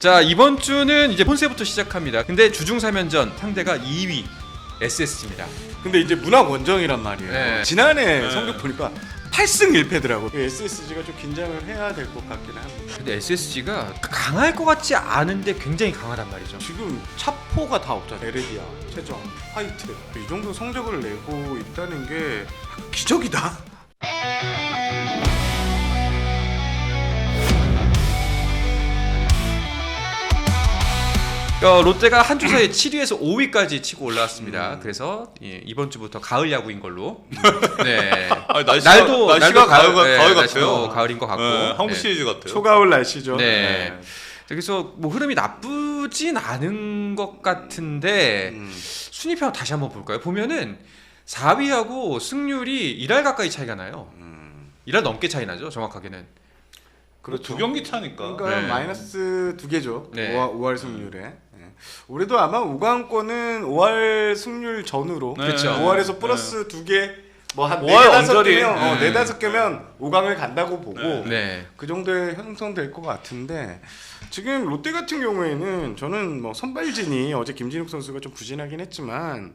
자, 이번 주는 이제 폰세부터 시작합니다. 근데 주중 3연전 상대가 2위 SSG입니다. 근데 이제 문학 원정이란 말이에요. 네. 지난해 성적 보니까 8승 1패더라고. SSG가 좀 긴장을 해야 될 것 같기는 합니다. 근데 SSG가 강할 것 같지 않은데 굉장히 강하단 말이죠. 지금 차포가 다 없잖아. 에르디아, 최정, 화이트 이 정도 성적을 내고 있다는 게 기적이다. 롯데가 한 주 사이에 7위에서 5위까지 치고 올라왔습니다. 그래서 이번 주부터 가을 야구인 걸로. 네. 아니, 날도 가을 날씨도 같아요. 가을인 것 같고. 네, 한국 네. 시리즈 같아요. 초가을 날씨죠. 네. 그래서 뭐 흐름이 나쁘진 않은 것 같은데 순위표 다시 한번 볼까요? 보면은 4위하고 승률이 1할 가까이 차이가 나요. 1할 넘게 차이 나죠, 정확하게는. 그렇죠. 두 경기 차니까. 그러니까 네. 마이너스 2개죠. 네. 5할 승률에. 네. 올해도 아마 5강권은 5할 승률 전후로 네. 그렇죠. 5할에서 플러스 2개 뭐한 5할 4개 언저리. 5개면 네. 4-5개면 5강을 간다고 보고 네. 그 정도에 형성될 것 같은데 지금 롯데 같은 경우에는 저는 뭐 선발진이 어제 김진욱 선수가 좀 부진하긴 했지만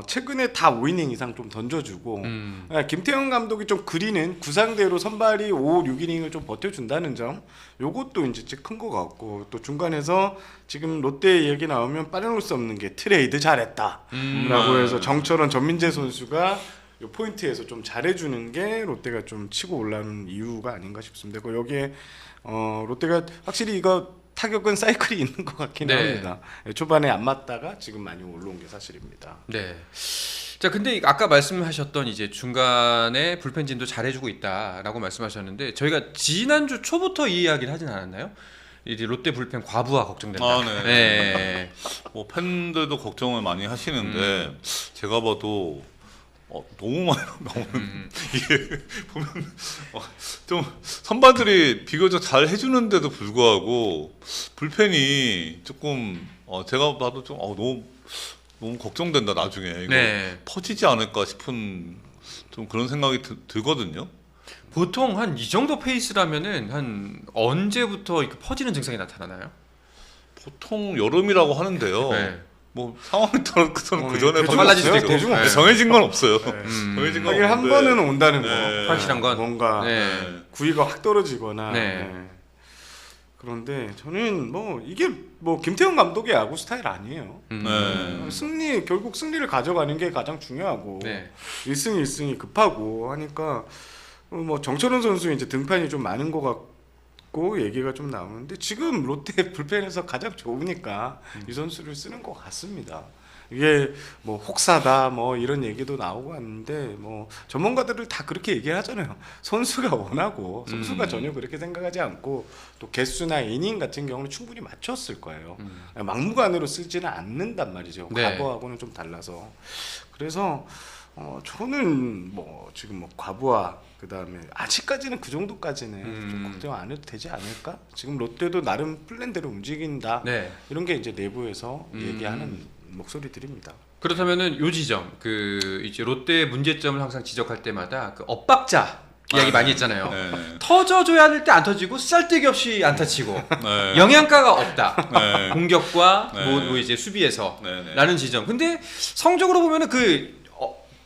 최근에 다 5이닝 이상 좀 던져주고 김태형 감독이 좀 그리는 구상대로 선발이 5, 6이닝을 좀 버텨준다는 점 요것도 이제 큰 것 같고 또 중간에서 지금 롯데 얘기 나오면 빠져놓을 수 없는 게 트레이드 잘했다 라고 해서 정철원 전민재 선수가 요 포인트에서 좀 잘해주는 게 롯데가 좀 치고 올라오는 이유가 아닌가 싶습니다. 그리고 여기에 롯데가 확실히 이거 타격은 사이클이 있는 것 같긴 네. 합니다. 초반에 안 맞다가 지금 많이 올라온 게 사실입니다. 네. 자, 근데 아까 말씀하셨던 이제 중간에 불펜진도 잘해주고 있다라고 말씀하셨는데 저희가 지난주 초부터 이 이야기를 하진 않았나요? 이제 롯데 불펜 과부하 걱정된다. 아, 네. 네. 뭐 팬들도 걱정을 많이 하시는데 제가 봐도 너무 많이 나오는 이게 보면 좀 선발들이 비교적 잘 해주는데도 불구하고 불펜이 조금 제가 봐도 좀 너무 걱정된다. 나중에 이거 네. 퍼지지 않을까 싶은 좀 그런 생각이 들거든요. 보통 한 이 정도 페이스라면은 한 언제부터 이렇게 퍼지는 증상이 나타나나요? 보통 여름이라고 하는데요. 네. 뭐 상황에 따라서는 그 전에 대중 빨라질 수도 없어요? 있고. 대중 네. 없어요. 정해진 건 없어요. 네. 정해진 건 하긴 한 없는데. 번은 온다는 거. 네. 확실한 건. 뭔가 네. 구위가 확 떨어지거나. 네. 네. 그런데 저는 뭐 이게 뭐 김태형 감독의 야구 스타일 아니에요. 네. 결국 승리를 가져가는 게 가장 중요하고 네. 1승 1승이 급하고 하니까 뭐 정철원 선수 이제 등판이 좀 많은 것 같고 얘기가 좀 나오는데 지금 롯데 불펜에서 가장 좋으니까 이 선수를 쓰는 것 같습니다. 이게 뭐 혹사다 뭐 이런 얘기도 나오고 왔는데 뭐 전문가들을 다 그렇게 얘기하잖아요. 선수가 원하고 선수가 전혀 그렇게 생각하지 않고 또 개수나 이닝 같은 경우는 충분히 맞췄을 거예요. 막무가내로 쓰지는 않는단 말이죠. 네. 과거하고는 좀 달라서. 그래서 저는 뭐 지금 뭐 과부하 그다음에 아직까지는 그 정도까지는 좀 걱정 안 해도 되지 않을까? 지금 롯데도 나름 플랜대로 움직인다. 네. 이런 게 이제 내부에서 얘기하는 목소리들입니다. 그렇다면은 요 지점 그 이제 롯데 문제점을 항상 지적할 때마다 그 엇박자 이야기 많이 했잖아요. 네. 터져줘야 될 때 안 터지고 쓸데기 없이 안 터치고 네. 영양가가 없다. 네. 공격과 네. 뭐 이제 수비에서 네, 네. 라는 지점. 근데 성적으로 보면은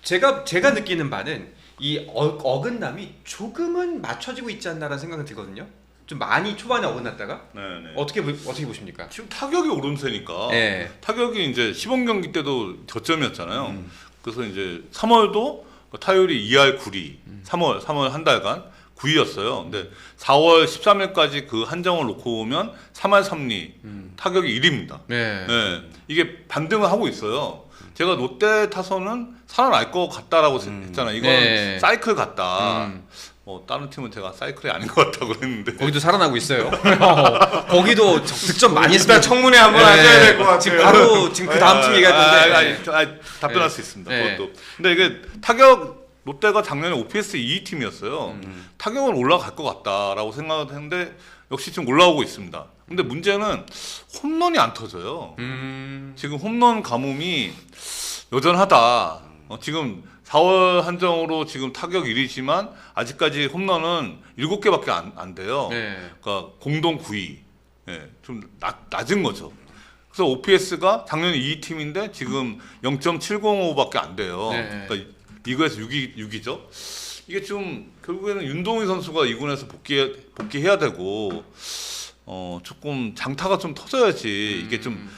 제가 느끼는 바는 이 어긋남이 조금은 맞춰지고 있지 않나라는 생각은 들거든요. 좀 많이 초반에 어긋났다가 네, 네. 어떻게 보십니까? 지금 타격이 오름세니까 네. 타격이 이제 시범 경기 때도 저점이었잖아요. 그래서 이제 3월도 타율이 2할 9리, 3월 한 달간 9위였어요. 근데 4월 13일까지 그 한정을 놓고 보면 3할 3리 타격이 1위입니다. 네. 네. 이게 반등을 하고 있어요. 제가 롯데 타선은 살아날 것 같다라고 했잖아요. 이건 네. 사이클 같다. 뭐 다른 팀은 제가 사이클이 아닌 것 같다고 그랬는데 거기도 살아나고 있어요. 거기도 득점 많이 일단 했습니다. 청문회 한번 네. 하셔야 될 것 같아요. 지금 바로 그 다음 팀 얘기할 건데. 답변할 네. 수 있습니다. 네. 그것도. 근데 이게 타격 롯데가 작년에 OPS 2위 팀이었어요. 타격은 올라갈 것 같다라고 생각을 했는데 역시 지금 올라오고 있습니다. 근데 문제는 홈런이 안 터져요. 지금 홈런 가뭄이 여전하다. 지금 4월 한정으로 지금 타격 1위지만 아직까지 홈런은 7개밖에 안 돼요. 네. 그러니까 공동 9위. 예, 좀 낮은 거죠. 그래서 OPS가 작년에 2위 팀인데 지금 0.705밖에 안 돼요. 네. 그러니까 리그에서 6위죠. 이게 좀 결국에는 윤동희 선수가 2군에서 복귀해야 되고 조금 장타가 좀 터져야지 이게 좀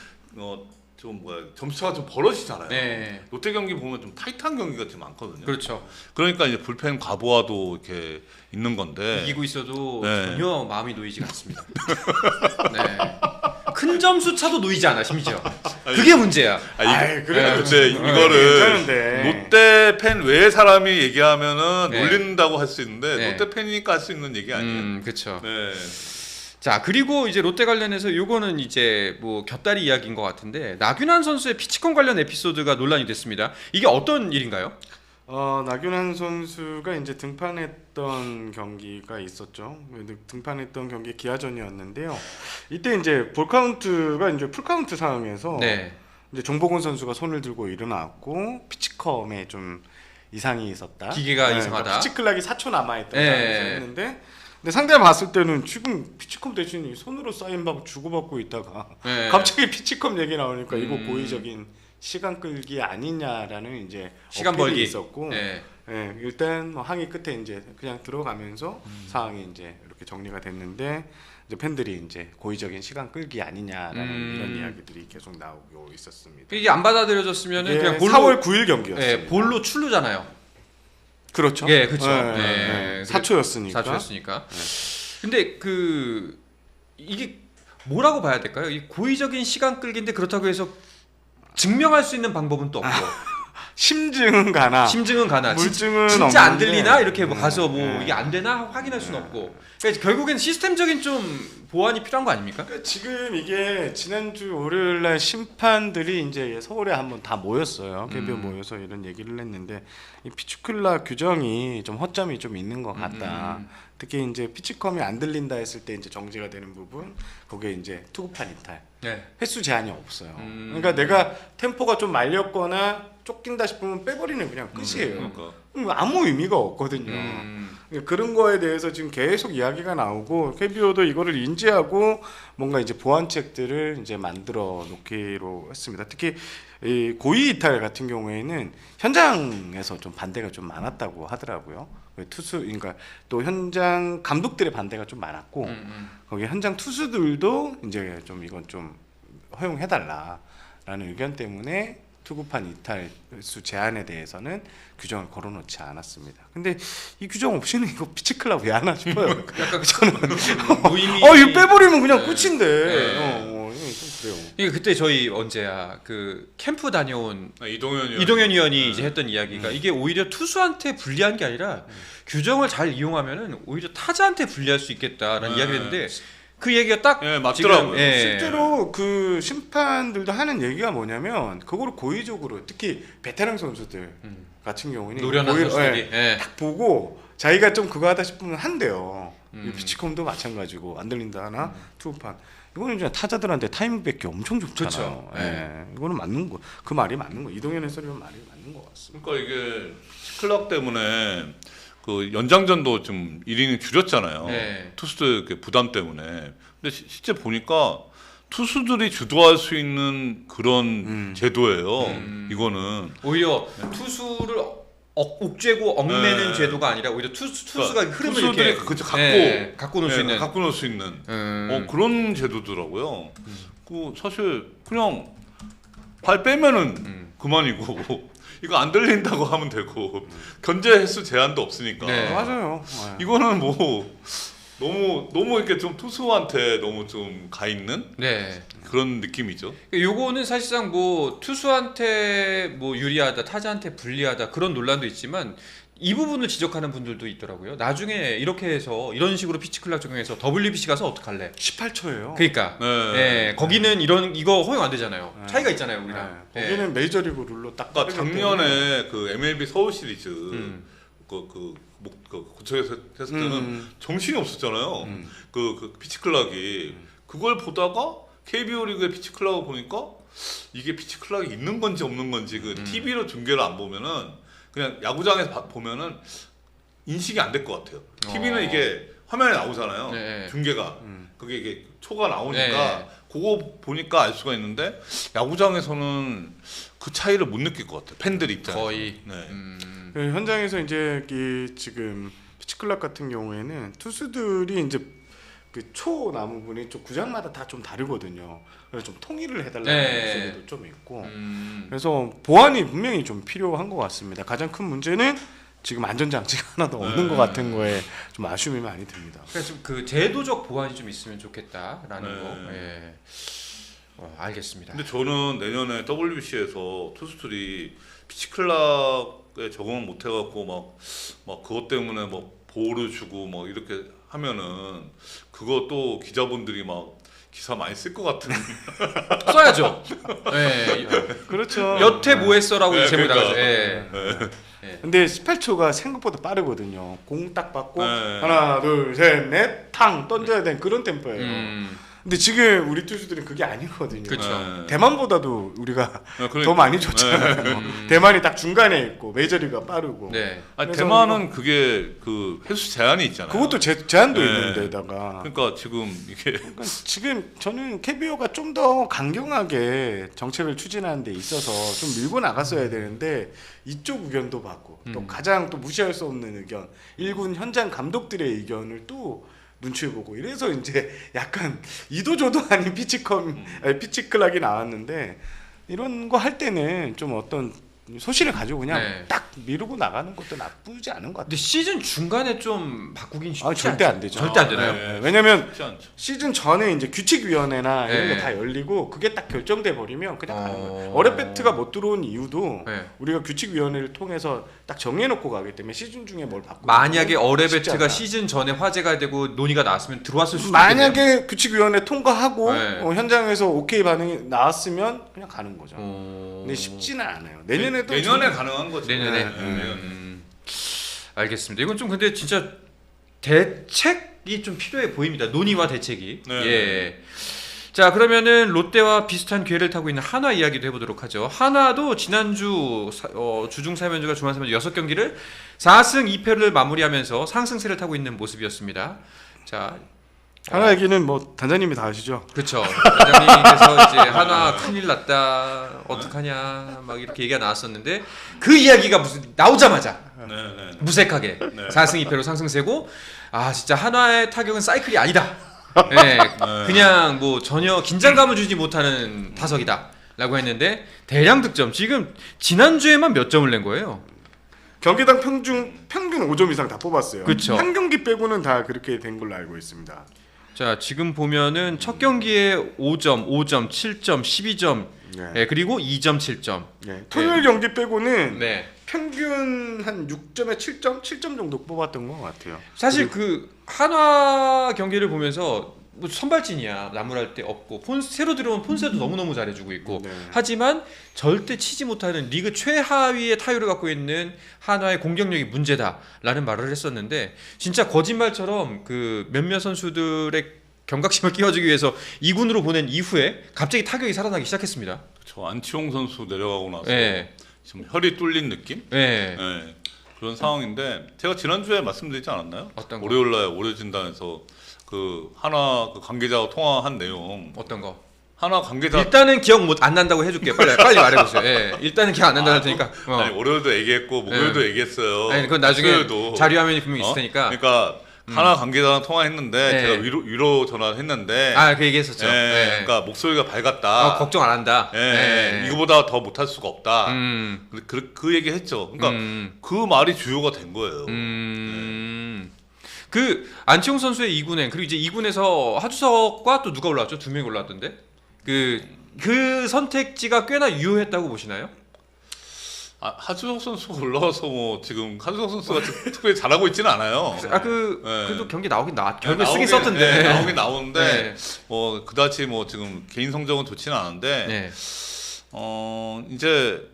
점수차가 좀 벌어지잖아요. 네. 롯데 경기 보면 좀 타이트한 경기가 좀 많거든요. 그렇죠. 그러니까 이제 불펜 과부하도 이렇게 있는 건데 이기고 있어도 네. 전혀 마음이 놓이지가 않습니다. 네. 큰 점수 차도 놓이지 않아 심지어. 그게 문제야. 그래. 근데 이거를 괜찮은데. 롯데 팬 외의 사람이 얘기하면은 네. 놀린다고 할 수 있는데 네. 롯데 팬이니까 할 수 있는 얘기 아니에요. 그렇죠. 네. 자, 그리고 이제 롯데 관련해서 요거는 이제 뭐 곁다리 이야기인 것 같은데 낙윤환 선수의 피치콘 관련 에피소드가 논란이 됐습니다. 이게 어떤 일인가요? 낙윤환 선수가 이제 등판했던 경기가 있었죠. 등판했던 게 기아전이었는데요. 이때 이제 볼 카운트가 이제 풀 카운트 상황에서 네. 이제 정보근 선수가 손을 들고 일어났고 피치컴에 좀 이상이 있었다. 기계가 이상하다. 그러니까 피치 클락이 4초 남아있던 네. 상황에서 했는데, 근데 상대가 봤을 때는 지금 피치컴 대신 손으로 사인받고 주고받고 있다가 네. 갑자기 피치컴 얘기 나오니까 이거 고의적인 시간 끌기 아니냐라는 이제 시간 어필이 벌기 있었고, 네. 예, 일단 뭐 항의 끝에 이제 그냥 들어가면서 상황이 이제 이렇게 정리가 됐는데, 이제 팬들이 이제 고의적인 시간 끌기 아니냐라는 이런 이야기들이 계속 나오고 있었습니다. 이게 안 받아들여졌으면은 이게 그냥 볼로 4월 9일 경기였어요. 네, 볼로 출루잖아요. 그렇죠. 예, 그렇죠. 네. 4초였으니까. 4초였으니까. 근데 그 이게 뭐라고 봐야 될까요? 이 고의적인 시간 끌기인데 그렇다고 해서 증명할 수 있는 방법은 또 없고. 심증은 가나. 심증은 가나. 물증은 진짜 안 없는데. 들리나 이렇게 뭐 가서 뭐 네. 이게 안 되나 확인할 수는 없고. 그러니까 결국엔 시스템적인 좀 보완이 필요한 거 아닙니까? 그러니까 지금 이게 지난주 월요일날 심판들이 이제 서울에 한번 다 모였어요. KBO 모여서 이런 얘기를 했는데 이 피치클락 규정이 좀 허점이 좀 있는 것 같다. 특히 이제 피치컴이 안 들린다 했을 때 이제 정지가 되는 부분, 거기에 이제 투구판 이탈, 네. 횟수 제한이 없어요. 그러니까 내가 템포가 좀 말렸거나 쫓긴다 싶으면 빼버리는 그냥 끝이에요. 그러니까. 아무 의미가 없거든요. 그런 거에 대해서 지금 계속 이야기가 나오고 KBO도 이거를 인지하고 뭔가 이제 보완책들을 이제 만들어 놓기로 했습니다. 특히 이 고의 이탈 같은 경우에는 현장에서 좀 반대가 좀 많았다고 하더라고요. 그러니까 또 현장 감독들의 반대가 좀 많았고 거기 현장 투수들도 이제 좀 이건 좀 허용해달라라는 의견 때문에 투구판 이탈 수 제한에 대해서는 규정을 걸어놓지 않았습니다. 근데 이 규정 없이는 이거 피치클럽 왜 하나 싶어요. 약간 저는 무의미. 이거 빼버리면 그냥 끝인데. 네. 이거 좀 그래요. 이게 그때 저희 언제야 그 캠프 다녀온 이동현 위원이 이제 했던 이야기가 이게 오히려 투수한테 불리한 게 아니라 규정을 잘 이용하면은 오히려 타자한테 불리할 수 있겠다라는 이야기를 했는데 그 얘기가 딱 맞더라고요. 지금, 예. 실제로 그 심판들도 하는 얘기가 뭐냐면 그거를 고의적으로 특히 베테랑 선수들 같은 경우는 노련한 선수들이 딱 보고 자기가 좀 그거 하다 싶으면 한대요. 이 피치컴도 마찬가지고 안 들린다 하나 투판 이거는 그냥 타자들한테 타이밍 뺏기 엄청 좋잖아요. 그렇죠. 이거는 맞는 거. 그 말이 맞는 거. 이동현 해설위원 말이 맞는 것 같습니다. 그러니까 이게 클락 때문에 그 연장전도 좀 1이닝 줄였잖아요. 네. 투수들 부담 때문에. 근데 실제 보니까 투수들이 주도할 수 있는 그런 제도예요. 이거는 오히려 투수를 옥죄고 얽매는 네. 제도가 아니라 오히려 투수가 그러니까 흐름을 투수들이 이렇게 갖고 놓을 수 있는 갖고 놓을 수 있는 그런 제도더라고요. 그 사실 그냥 발 빼면은 그만이고 이거 안 들린다고 하면 되고 견제 횟수 제한도 없으니까 네. 맞아요. 이거는 뭐 너무 이렇게 좀 투수한테 너무 좀 가 있는 네. 그런 느낌이죠. 요거는 사실상 뭐 투수한테 뭐 유리하다, 타자한테 불리하다 그런 논란도 있지만 이 부분을 지적하는 분들도 있더라고요. 나중에 이렇게 해서 이런 식으로 피치 클락 적용해서 WBC 가서 어떡할래? 18초예요. 그러니까 거기는 이거 허용 안 되잖아요. 차이가 있잖아요, 우리랑. 거기는 메이저리그 룰로 딱. 그러니까 작년에 그 MLB 서울 시리즈 고척에서 했을 때는 정신이 없었잖아요. 그 피치클락이 그걸 보다가 KBO 리그의 피치클락을 보니까 이게 피치클락이 있는 건지 없는 건지 그 TV로 중계를 안 보면은 그냥 야구장에서 보면은 인식이 안 될 것 같아요. TV는 이게 화면에 나오잖아요. 네. 중계가 그게 이게 초가 나오니까 네. 그거 보니까 알 수가 있는데 야구장에서는 그 차이를 못 느낄 것 같아요. 팬들 입장에서. 거의. 네. 그 현장에서 이제 지금 피치클락 같은 경우에는 투수들이 이제 그 초 나무 분이 좀 구장마다 다 좀 다르거든요. 그래서 좀 통일을 해달라는 네. 목소리도 좀 있고, 음. 그래서 보완이 분명히 좀 필요한 것 같습니다. 가장 큰 문제는 지금 안전장치가 하나도 없는 것 같은 거에 좀 아쉬움이 많이 듭니다. 그러니까 좀 그 제도적 보완이 좀 있으면 좋겠다라는 네. 거. 예. 알겠습니다. 근데 저는 내년에 WBC에서 투수들이 피치클락에 적응을 못 해갖고 막 그것 때문에 뭐 보호를 주고 뭐 이렇게 하면은 그것도 기자분들이 막 기사 많이 쓸 것 같은. 써야죠. 예. 그렇죠. 여태 뭐 했어라고 네, 제목이 그러니까. 나가죠. 예. 네. 근데 18초가 생각보다 빠르거든요. 공 딱 받고 네. 하나 둘 셋 넷 탕 던져야 되는 그런 템포예요. 근데 지금 우리 투수들은 그게 아니거든요. 그쵸. 네. 대만보다도 우리가 네, 그러니까. 더 많이 줬잖아요. 네. 대만이 딱 중간에 있고 메이저리가 빠르고. 네. 아니, 그래서 대만은 그게 그 횟수 제한이 있잖아요. 그것도 제한도 네. 있는 데다가. 그러니까 지금 이게 그러니까 지금 저는 KBO가 좀 더 강경하게 정책을 추진하는 데 있어서 좀 밀고 나갔어야 되는데 이쪽 의견도 받고 또 가장 또 무시할 수 없는 의견 1군 현장 감독들의 의견을 또 눈치 보고 이래서 이제 약간 이도저도 아닌 피치클락이 나왔는데 이런 거 할 때는 좀 어떤 소신을 가지고 그냥 네. 딱 미루고 나가는 것도 나쁘지 않은 것 근데 같아요. 시즌 중간에 좀 바꾸긴 쉽지 절대 않죠. 안 되죠. 절대 안 되나요? 네. 왜냐면 쉽지 않죠. 시즌 전에 이제 규칙위원회나 이런 네. 게 다 열리고 그게 딱 결정돼 버리면 그냥 가는 거예요. 어. 어렵배트가 못 들어온 이유도 네. 우리가 규칙위원회를 통해서 딱 정해놓고 가기 때문에 시즌 중에 뭘 바꾸고 만약에 쉽지 어레베트가 않아. 시즌 전에 화제가 되고 논의가 나왔으면 들어왔을 수도 있겠네요. 만약에 규칙위원회 통과하고 네. 현장에서 오케이 반응이 나왔으면 그냥 가는 거죠. 어... 근데 쉽지는 않아요. 내년에도 내년에 가능한 거죠. 내년에. 네. 알겠습니다. 이건 좀 근데 진짜 대책이 좀 필요해 보입니다. 논의와 대책이. 네. 예. 자, 그러면은 롯데와 비슷한 궤를 타고 있는 한화 이야기도 해보도록 하죠. 한화도 지난주 주중 3연주가 중간 3연주 6경기를 4승 2패를 마무리하면서 상승세를 타고 있는 모습이었습니다. 자, 하나 얘기는 뭐 단장님이 다 아시죠? 그렇죠. 회장님께서 이제 한화 큰일 났다, 어떡하냐 막 이렇게 얘기가 나왔었는데 그 이야기가 무슨 나오자마자 네, 네. 무색하게 네. 4승 2패로 상승세고, 아 진짜 한화의 타격은 사이클이 아니다. 네, 그냥 뭐 전혀 긴장감을 주지 못하는 타석이다라고 했는데 대량 득점. 지금 지난주에만 몇 점을 낸 거예요? 경기당 평균 5점 이상 다 뽑았어요. 그쵸. 한 경기 빼고는 다 그렇게 된 걸로 알고 있습니다. 자, 지금 보면은 첫 경기에 5점, 5점, 7점, 12점, 네. 네, 그리고 2점, 7점. 네. 토요일 경기 빼고는 네. 평균 한 6점에 7점 정도 뽑았던 것 같아요. 사실 그 한화 경기를 보면서 뭐 선발진이야 나무랄 데 없고 새로 들어온 폰세도 너무너무 잘해주고 있고 네. 하지만 절대 치지 못하는 리그 최하위의 타율을 갖고 있는 한화의 공격력이 문제다라는 말을 했었는데, 진짜 거짓말처럼 그 몇몇 선수들의 경각심을 끼워주기 위해서 2군으로 보낸 이후에 갑자기 타격이 살아나기 시작했습니다. 저 안치홍 선수 내려가고 나서 네. 지금 혈이 뚫린 느낌? 네. 네. 그런 상황인데 제가 지난주에 말씀드리지 않았나요? 어떤 거? 월요일날 월요진단에서 그 하나 그 관계자와 통화한 내용. 어떤 거? 하나 관계자 일단은 기억 못 안 난다고 해줄게. 빨리 말해보세요. 예. 일단은 기억 안 난다 할 테니까. 아니 월요일도 얘기했고 목요일도 얘기했어요. 아니, 그건 나중에 수요일도. 자료 화면이 분명히 있을 테니까. 그러니까 하나 관계자랑 통화했는데 네. 제가 위로 전화를 했는데 아, 그 얘기했었죠. 예, 예. 그러니까 목소리가 밝았다. 걱정 안 한다. 예, 예. 이거보다 더 못할 수가 없다. 음. 그 얘기 했죠. 그러니까 그 말이 주요가 된 거예요. 그 안치홍 선수의 2군행, 그리고 이제 2군에서 하주석과 또 누가 올라왔죠? 2명이 올라왔던데. 그 선택지가 꽤나 유효했다고 보시나요? 아, 하주석 선수가 올라와서 뭐 지금 하주석 선수가 특별히 잘하고 있지는 않아요. 아, 네. 그래도 경기 나오긴 결국에 쓰긴 나오긴- 썼던데. 네, 나오긴 나오는데 네. 뭐 그다지 뭐 지금 개인 성적은 좋지는 않은데 네. 이제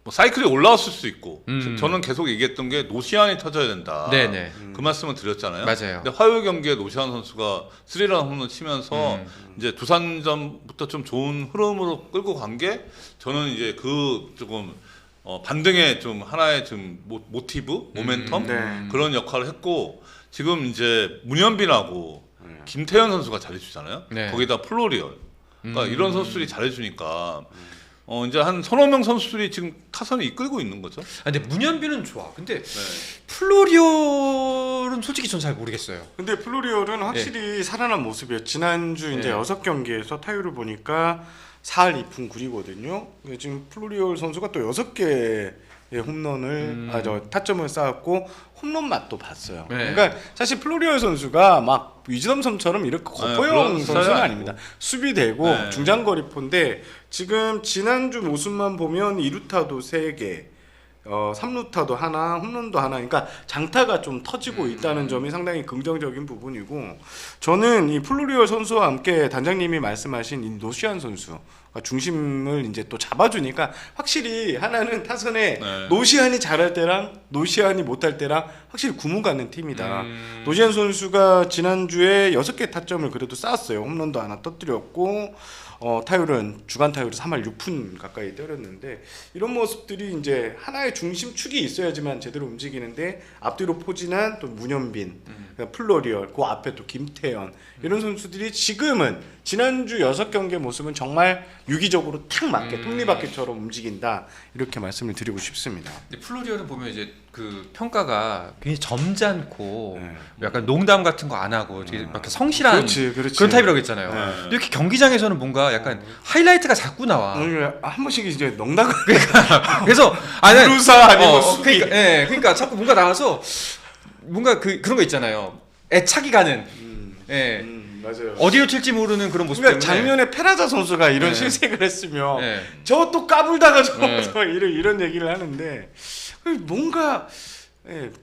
뭐 사이클이 올라왔을 수 있고 저는 계속 얘기했던 게 노시안이 터져야 된다. 네네. 그 말씀을 드렸잖아요. 맞아요. 근데 화요일 경기에 노시안 선수가 3런 홈런 치면서 이제 두산전부터 좀 좋은 흐름으로 끌고 간 게 저는 이제 그 조금 반등의 좀 하나의 좀 모티브, 모멘텀 네. 그런 역할을 했고, 지금 이제 문현빈하고 김태현 선수가 잘해주잖아요. 네. 거기다 플로리얼. 그러니까 이런 선수들이 잘해주니까 이제 한 서너 명 선수들이 지금 타선을 이끌고 있는 거죠. 근데 문현빈은 좋아. 근데 네. 플로리올은 솔직히 전 잘 모르겠어요. 근데 플로리얼은 확실히 살아난 모습이에요. 지난주 이제 네. 6경기에서 타율을 보니까 4할 2푼 9리거든요. 지금 플로리얼 선수가 또 6개의 홈런을 타점을 쌓았고 홈런 맛도 봤어요. 네. 그러니까 사실 플로리얼 선수가 막 위즈덤 선처럼 이렇게 거포형 그런 선수는 스타일은 아닙니다. 수비되고 네. 중장거리포인데 지금 지난주 모습만 보면 2루타도 3개 3루타도 하나, 홈런도 하나, 그러니까 장타가 좀 터지고 있다는 점이 상당히 긍정적인 부분이고, 저는 이 플로리얼 선수와 함께 단장님이 말씀하신 이 노시안 선수 중심을 이제 또 잡아주니까 확실히 하나는 타선에 네. 노시안이 잘할 때랑 노시안이 못할 때랑 확실히 구분 갖는 팀이다. 노시안 선수가 지난주에 6개 타점을 그래도 쌓았어요. 홈런도 하나 터뜨렸고 타율은 주간 타율이 3할 6푼 가까이 때렸는데, 이런 모습들이 이제 하나의 중심축이 있어야지만 제대로 움직이는데 앞뒤로 포진한 또 문현빈, 플로리얼, 그 앞에 또 김태현 이런 선수들이 지금은 지난주 6경기의 모습은 정말 유기적으로 탁 맞게 톱니바퀴처럼 움직인다, 이렇게 말씀을 드리고 싶습니다. 근데 플로리올은 보면 이제 그 평가가 굉장히 점잖고 네. 약간 농담 같은 거 안 하고 되게 막 성실한 그렇지. 그런 타입이라고 했잖아요. 네. 근데 이렇게 경기장에서는 뭔가 약간 하이라이트가 자꾸 나와. 한 번씩 이제 농담 그래서 아니 루사 아니면 수비. 그러니까 자꾸 뭔가 나와서 뭔가 그런 거 있잖아요. 애착이 가는. 예. 맞아요. 어디로 튈지 모르는 그런 모습 그러니까 때문에. 작년에 페라자 선수가 이런 네. 실책을 했으면 네. 저 또 까불다가 저 네. 이런 얘기를 하는데, 뭔가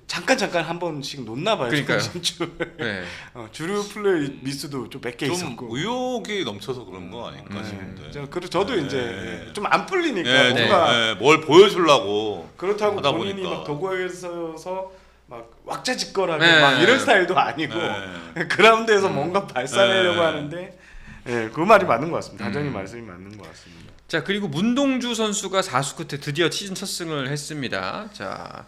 잠깐 한 번씩 놓나 봐요. 그러니까요. 점심줄. 네. 주루 플레이 미스도 좀 몇 개 좀 있었고. 의욕이 넘쳐서 그런 거 아닐까 싶은데. 저도 네. 이제 좀 안 풀리니까 네, 뭔가 뭘 보여주려고 그렇다고 하다 본인이 보니까. 막 도구에서 막 왁자지껄하게 네. 막 이런 스타일도 아니고 그라운드에서 뭔가 발산하려고 네. 하는데, 그 말이 맞는 것 같습니다. 단장님 말씀이 맞는 것 같습니다. 자, 그리고 문동주 선수가 4수 끝에 드디어 시즌 첫 승을 했습니다. 자,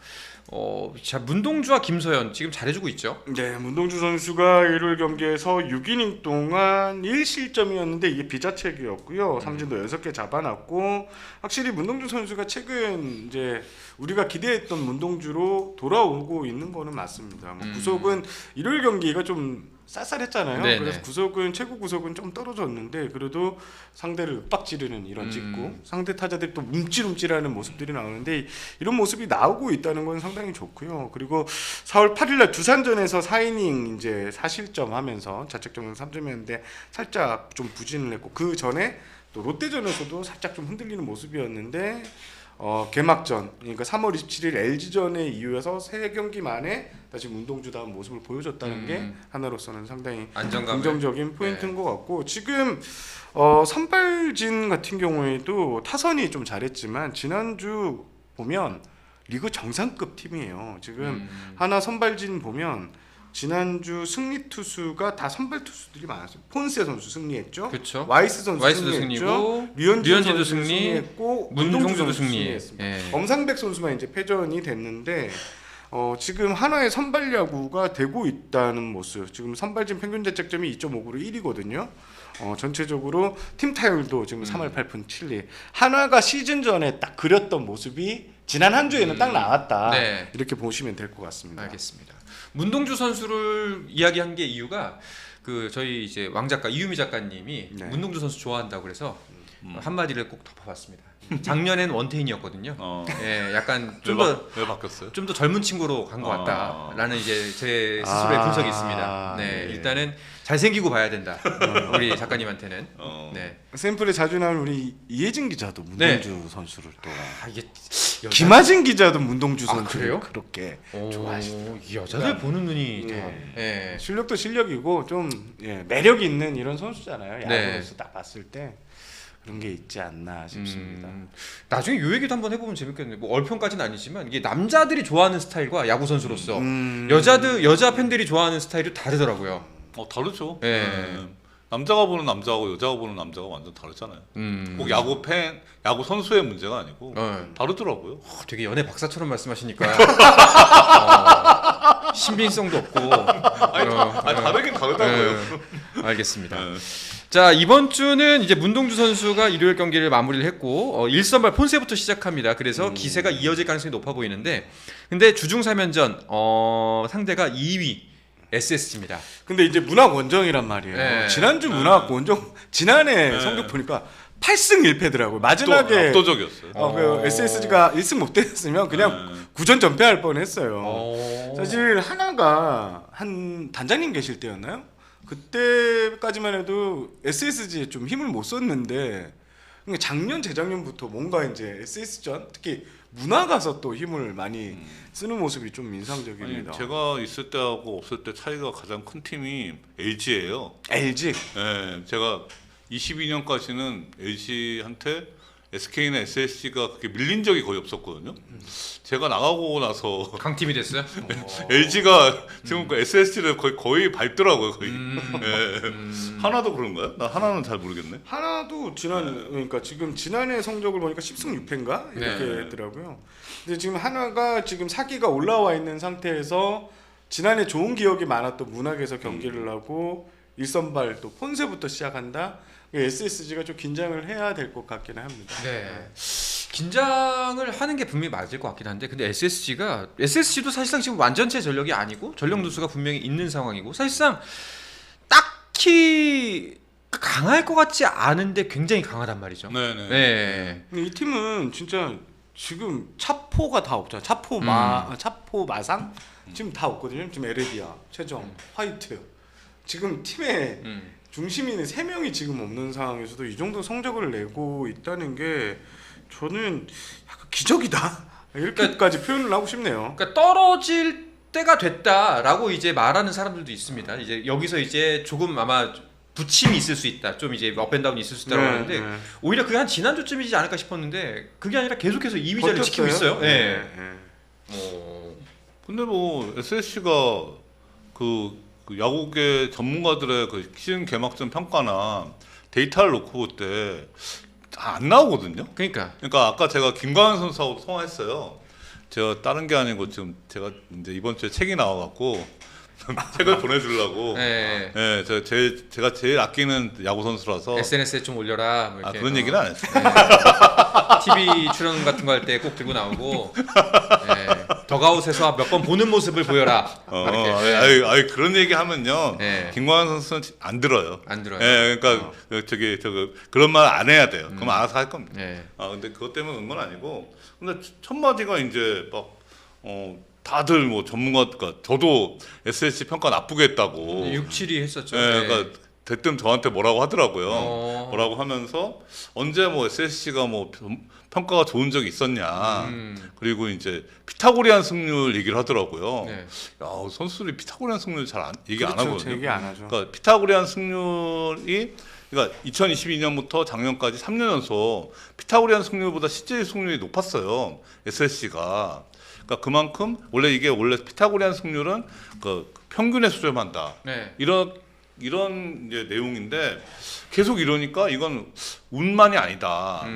문동주와 김서현 지금 잘해주고 있죠? 네, 문동주 선수가 일요일 경기에서 6이닝 동안 1실점이었는데 이게 비자책이었고요. 삼진도 6개 잡아놨고, 확실히 문동주 선수가 최근 이제 우리가 기대했던 문동주로 돌아오고 있는 거는 맞습니다. 구속은 일요일 경기가 좀 쌀쌀했잖아요. 네네. 그래서 최고 구속은 좀 떨어졌는데 그래도 상대를 윽박지르는 이런 찍고 상대 타자들이 또 움찔움찔하는 모습들이 나오는데, 이런 모습이 나오고 있다는 건 상당히 좋고요. 그리고 4월 8일날 두산전에서 4이닝 이제 4실점하면서 자책점은 3점이었는데 살짝 좀 부진을 했고, 그 전에 또 롯데전에서도 살짝 좀 흔들리는 모습이었는데, 개막전, 그러니까 3월 27일 LG전에 이어서 3경기 만에 다시 문동주다운 모습을 보여줬다는 게 하나로서는 상당히 안정감을. 긍정적인 포인트인 것 같고, 지금 선발진 같은 경우에도 타선이 좀 잘했지만 지난주 보면 리그 정상급 팀이에요. 지금 하나 선발진 보면 지난주 승리 투수가 다 선발 투수들이 많았어요. 폰세 선수 승리했죠. 그렇죠. 와이스 선수 와이스도 승리했죠. 승리고, 류현진 류현진도 선수 승리, 승리했고, 문종주도 선수 승리. 승리했습니다. 예. 엄상백 선수만 이제 패전이 됐는데, 지금 한화의 선발 야구가 되고 있다는 모습. 지금 선발진 평균 자책점이 2.59로 1위거든요. 전체적으로 팀 타율도 지금 3할 8푼 7리. 한화가 시즌 전에 딱 그렸던 모습이 지난 한 주에는 딱 나왔다. 네. 이렇게 보시면 될 것 같습니다. 알겠습니다. 문동주 선수를 이야기한 게 이유가 저희 이제 왕 작가 이유미 작가님이 네. 문동주 선수 좋아한다고 그래서 한마디를 꼭 덮어봤습니다. 작년엔 원태인이었거든요. 예, 약간 왜 바뀌었어요? 좀 더 젊은 친구로 간 것 같다라는 이제 제 스스로의 분석이 있습니다. 네, 네. 일단은 잘생기고 봐야 된다. 우리 작가님한테는. 네. 샘플에 자주 나오는 우리 이혜진 기자도 문동주 선수를 또, 이게 김하진 기자도 문동주 아, 선수를 그래요? 그렇게 이 좋아하시더라고요. 여자들 보는 눈이 다. 예. 예. 실력도 실력이고 좀 매력 있는 이런 선수잖아요. 네. 야구로서 딱 봤을 때 그런 게 있지 않나 싶습니다. 나중에 요 얘기도 한번 해보면 재밌겠네. 뭐 얼평까지는 아니지만 이게 남자들이 좋아하는 스타일과 야구 선수로서 여자 팬들이 좋아하는 스타일이 다르더라고요. 다르죠. 예. 네. 남자가 보는 남자하고 여자가 보는 남자가 완전 다르잖아요. 꼭 야구 선수의 문제가 아니고 다르더라고요. 되게 연애 박사처럼 말씀하시니까 신빙성도 없고. 다르긴 다르다고요. 알겠습니다. 자, 이번 주는 이제 문동주 선수가 일요일 경기를 마무리를 했고 1선발 폰세부터 시작합니다. 그래서 기세가 이어질 가능성이 높아 보이는데, 근데 주중 3연전 상대가 2위 SSG입니다. 근데 이제 문학 원정이란 말이에요. 네. 지난주 문학 원정 지난해 성적 보니까 8승 1패더라고요. 마지막에 압도적이었어요. 그 SSG가 1승 못 됐으면 그냥 구전 전패할 뻔했어요. 사실 하나가 한 단장님 계실 때였나요? 그때까지만 해도 SSG에 좀 힘을 못 썼는데, 그러니까 작년 재작년부터 뭔가 이제 SS전 특히 문화 가서 또 힘을 많이 쓰는 모습이 좀 인상적입니다. 아니, 제가 있을 때하고 없을 때 차이가 가장 큰 팀이 LG예요. LG. 네, 제가 22년까지는 LG한테 SK나 SSG가 그렇게 밀린 적이 거의 없었거든요. 제가 나가고 나서 강팀이 됐어요? LG가 지금 그 SSG를 거의 밟더라고요, 거의. 하나도 그런가요? 나 하나는 잘 모르겠네. 하나도 그러니까 지금 지난해 성적을 보니까 10승 6패인가 이렇게 네. 했더라고요. 근데 지금 하나가 지금 사기가 올라와 있는 상태에서 지난해 좋은 기억이 많았던 문학에서 경기를 하고 1선발 또 폰세부터 시작한다. SSG가 좀 긴장을 해야 될 것 같기는 합니다. 네. 긴장을 하는 게 분명히 맞을 것 같긴 한데, 근데 SSG도 사실상 지금 완전체 전력이 아니고 전력 누수가 분명히 있는 상황이고, 사실상 딱히 강할 것 같지 않은데 굉장히 강하단 말이죠. 네네. 네. 근데 이 팀은 진짜 지금 차포가 다 없잖아. 차포 마상 지금 다 없거든요. 지금 에레디아, 최정, 화이트. 지금 팀에 중심이 있는 3명이 지금 없는 상황에서도 이 정도 성적을 내고 있다는 게 저는 약간 기적이다. 이렇게까지 표현을 하고 싶네요. 그러니까 떨어질 때가 됐다라고 이제 말하는 사람들도 있습니다. 이제 여기서 이제 조금 아마 부침이 있을 수 있다. 좀 이제 업앤다운이 있을 수 있다고 하는데, 오히려 그게 한 지난주쯤이지 않을까 싶었는데 그게 아니라 계속해서 2위 자리를 지키고 있어요. 네. 근데 뭐 SSC가 그 야구계 전문가들의 그 시즌 개막전 평가나 데이터를 놓고 볼 때 안 나오거든요. 그러니까 아까 제가 김광현 선수하고 통화했어요. 제가 다른 게 아니고 지금 제가 이제 이번 주에 책이 나와갖고 책을 보내주려고. 네. 네, 제가 제일 아끼는 야구 선수라서 SNS에 좀 올려라. 뭐 이렇게. 그런 얘기는 안 했어요. 네. TV 출연 같은 거 할 때 꼭 들고 나오고, 네. 덕아웃에서 몇 번 보는 모습을 보여라. 그런 얘기 하면요, 네. 김광현 선수는 안 들어요. 안 들어요. 네, 그러니까 그런 말 안 해야 돼요. 그럼 알아서 할 겁니다. 네. 근데 그것 때문에 그런 건 아니고, 근데 첫 마디가 이제 막 다들 뭐 전문가가, 저도 SSC 평가 나쁘게 했다고. 6-7위 했었죠. 네, 네. 그러니까 대뜸 저한테 뭐라고 하더라고요. 어. 뭐라고 하면서 언제 뭐 SSC가 뭐 평가가 좋은 적이 있었냐. 그리고 이제 피타고리안 승률 얘기를 하더라고요. 네. 야, 선수들이 피타고리안 승률 잘 얘기 안 그렇죠. 하거든요. 얘기 안 하죠. 그러니까 피타고리안 승률이, 그러니까 2022년부터 작년까지 3년 연속 피타고리안 승률보다 실제 승률이 높았어요. SSC가. 그러니까 그만큼 원래 피타고리안 승률은 그 평균에 수렴한다. 네. 이런 이제 내용인데, 계속 이러니까 이건 운만이 아니다.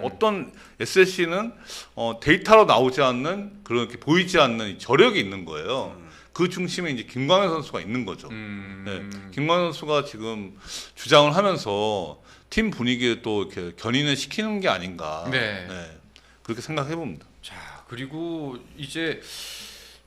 어떤 SSC는 데이터로 나오지 않는, 그렇게 보이지 않는 저력이 있는 거예요. 그 중심에 이제 김광현 선수가 있는 거죠. 네. 김광현 선수가 지금 주장을 하면서 팀 분위기를 또 이렇게 견인을 시키는 게 아닌가. 네. 그렇게 생각해 봅니다. 자, 그리고 이제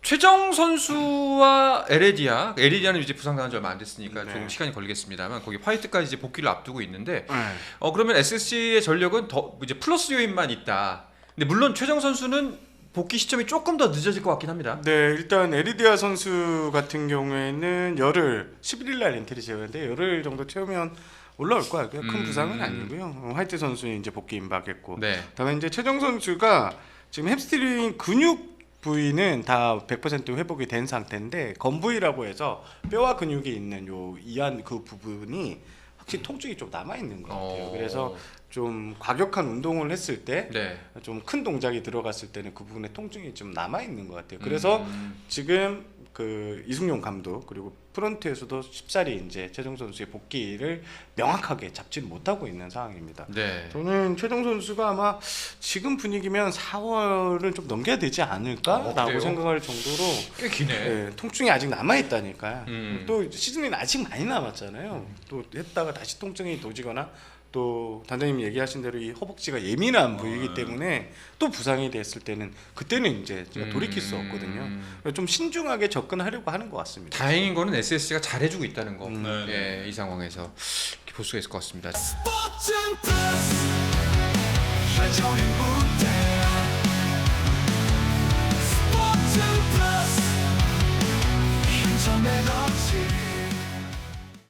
최정 선수와 에레디아는 이제 부상당한 지 얼마 안 됐으니까 네. 조금 시간이 걸리겠습니다만, 거기 화이트까지 이제 복귀를 앞두고 있는데, 네. 그러면 SSG의 전력은 더 이제 플러스 요인만 있다. 근데 물론 최정 선수는 복귀 시점이 조금 더 늦어질 것 같긴 합니다. 네, 일단 에리디아 선수 같은 경우에는 열흘 11일 날 엔트리 제외인데 열흘 정도 채우면 올라올 거야. 큰 부상은 아니고요. 화이트 선수는 이제 복귀 임박했고, 네. 다음에 이제 최정 선수가 지금 햄스트링 근육 부위는 다 100% 회복이 된 상태인데, 건부위라고 해서 뼈와 근육이 있는 요 이안 그 부분이 확실히 통증이 좀 남아 있는 것 같아요. 그래서 좀 과격한 운동을 했을 때 네. 좀 큰 동작이 들어갔을 때는 그 부분에 통증이 좀 남아 있는 것 같아요. 그래서 지금 그 이승용 감독 그리고 프런트에서도 쉽사리 이제 최정 선수의 복귀를 명확하게 잡지는 못하고 있는 상황입니다. 네. 저는 최정 선수가 아마 지금 분위기면 4월은 좀 넘겨야 되지 않을까라고 그래요? 생각할 정도로 꽤 기네. 예, 통증이 아직 남아 있다니까요. 음. 또 시즌이 아직 많이 남았잖아요. 또 했다가 다시 통증이 도지거나 또 단장님 얘기하신 대로 이 허벅지가 예민한 부위이기 때문에 또 부상이 됐을 때는 그때는 이제 제가 돌이킬 수 없거든요. 좀 신중하게 접근하려고 하는 것 같습니다. 다행인 거는 SSG가 잘해주고 있다는 거. 네. 예, 이 상황에서 이렇게 볼 수가 있을 것 같습니다. 스포츠 플러스 한정의 무대